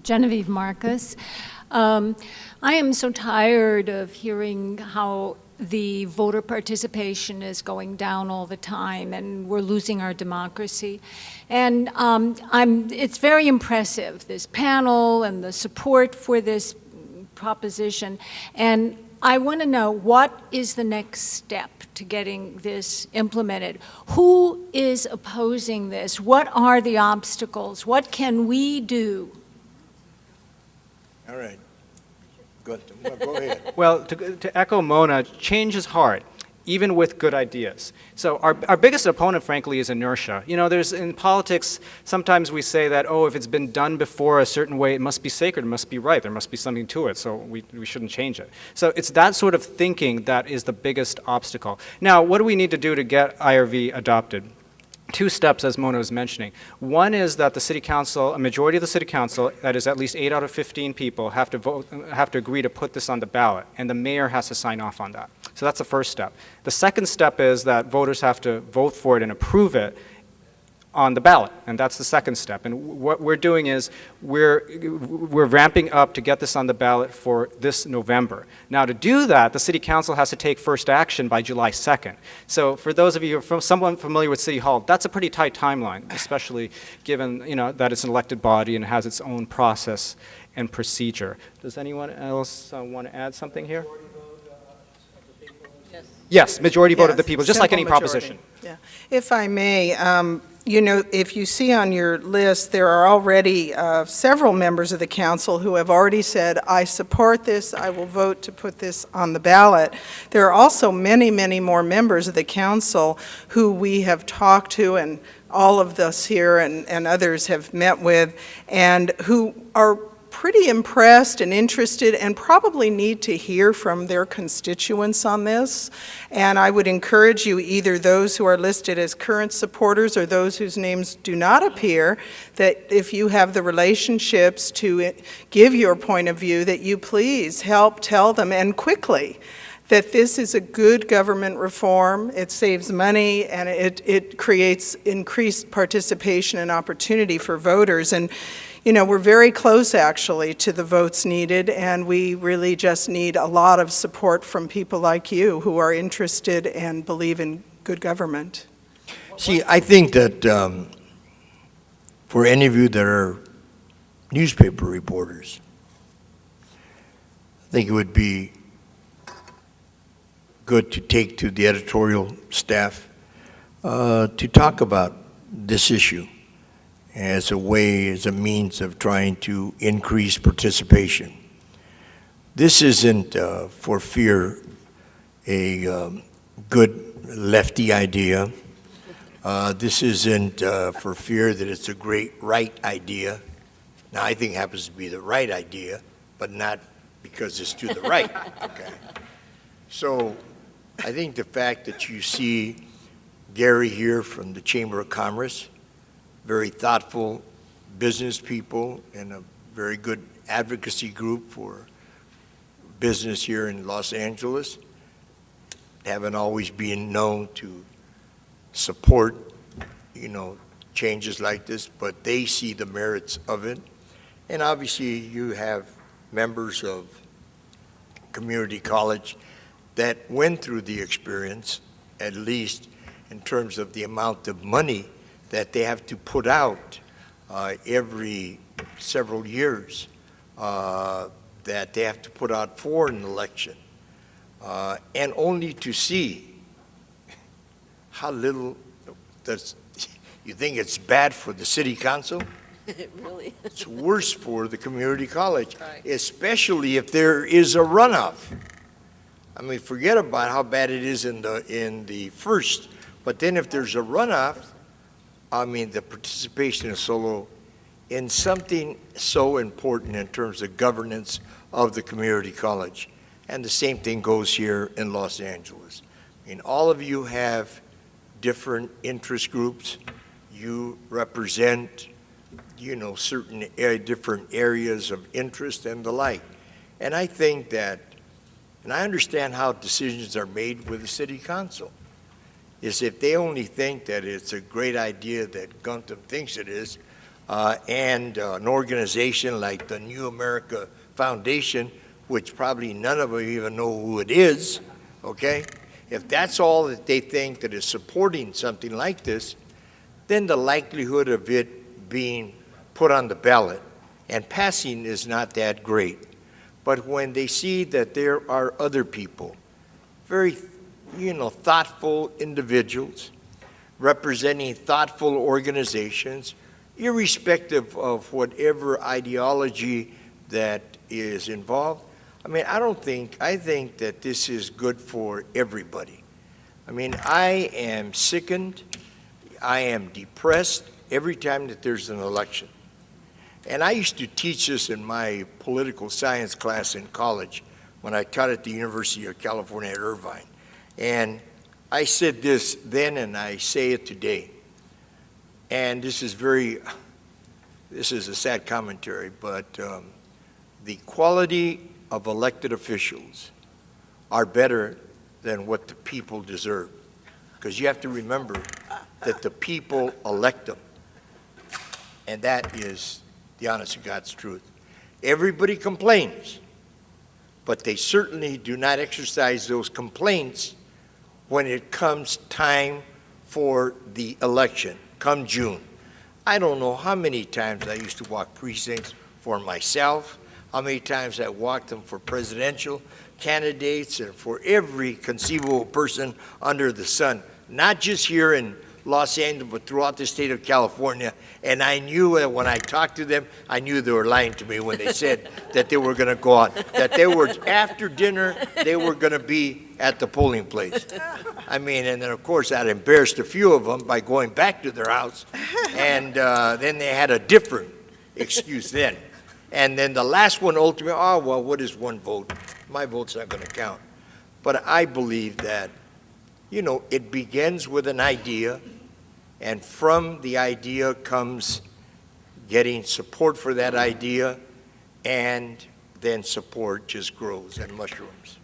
Genevieve Marcus. I am so tired of hearing how the voter participation is going down all the time and we're losing our democracy. And it's very impressive, this panel and the support for this proposition. And I want to know, what is the next step to getting this implemented? Who is opposing this? What are the obstacles? What can we do? All right. Good. Go ahead. Well, to echo Mona, change is hard, even with good ideas. So our biggest opponent, frankly, is inertia. You know, in politics, sometimes we say that, oh, if it's been done before a certain way, it must be sacred, it must be right, there must be something to it, so we shouldn't change it. So it's that sort of thinking that is the biggest obstacle. Now, what do we need to do to get IRV adopted? Two steps, as Mona was mentioning. One is that the City Council, a majority of the City Council, that is at least 8 out of 15 people, have to agree to put this on the ballot, and the mayor has to sign off on that. So that's the first step. The second step is that voters have to vote for it and approve it on the ballot, and that's the second step. And what we're doing is we're ramping up to get this on the ballot for this November. Now, to do that, the City Council has to take first action by July 2nd. So for those of you from someone familiar with City Hall, that's a pretty tight timeline, especially given that it's an elected body and has its own process and procedure. Does anyone else want to add something here? Yes, majority vote of the people, just like any proposition. Yeah. If I may, you know, if you see on your list, there are already several members of the council who have already said, I support this, I will vote to put this on the ballot. There are also many, many more members of the council who we have talked to, and all of us here and others have met with, and who are pretty impressed and interested and probably need to hear from their constituents on this. And I would encourage you, either those who are listed as current supporters or those whose names do not appear, that if you have the relationships to give your point of view, that you please help tell them, and quickly, that this is a good government reform. It saves money, and it creates increased participation and opportunity for voters. And you know, we're very close, actually, to the votes needed, and we really just need a lot of support from people like you who are interested and believe in good government. See, I think that for any of you that are newspaper reporters, I think it would be good to take to the editorial staff to talk about this issue as a means of trying to increase participation. This isn't for fear a good lefty idea. This isn't for fear that it's a great right idea. Now, I think it happens to be the right idea, but not because it's to the right, okay? So I think the fact that you see Gary here from the Chamber of Commerce, very thoughtful business people and a very good advocacy group for business here in Los Angeles, haven't always been known to support, changes like this, but they see the merits of it. And obviously you have members of community college that went through the experience, at least in terms of the amount of money that they have to put out every several years, that they have to put out for an election, and only to see how little you think it's bad for the city council? Really? It's worse for the community college, right, especially if there is a runoff. I mean, forget about how bad it is in the first, but then if there's a runoff, I mean, the participation is so low in something so important in terms of governance of the community college. And the same thing goes here in Los Angeles. I mean, all of you have different interest groups. You represent, certain different areas of interest and the like. And I think that, and I understand how decisions are made with the city council, is if they only think that it's a great idea that Gunther thinks it is, and an organization like the New America Foundation, which probably none of them even know who it is, okay? If that's all that they think that is supporting something like this, then the likelihood of it being put on the ballot and passing is not that great. But when they see that there are other people, very, thoughtful individuals representing thoughtful organizations, irrespective of whatever ideology that is involved, I think that this is good for everybody. I am sickened, I am depressed every time that there's an election. And I used to teach this in my political science class in college when I taught at the University of California at Irvine. And I said this then and I say it today. And this is a sad commentary, but the quality of elected officials are better than what the people deserve. Because you have to remember that the people elect them. And that is the honest to God's truth. Everybody complains, but they certainly do not exercise those complaints when it comes time for the election, come June. I don't know how many times I used to walk precincts for myself, how many times I walked them for presidential candidates and for every conceivable person under the sun, not just here in Los Angeles, but throughout the state of California. And I knew that when I talked to them, I knew they were lying to me when they said that they were going to go out, that they were, after dinner, they were going to be at the polling place. And then of course I'd embarrassed a few of them by going back to their house, and then they had a different excuse then. And then the last one ultimately, oh, well, what is one vote? My vote's not going to count. But I believe that, it begins with an idea, and from the idea comes getting support for that idea, and then support just grows and mushrooms.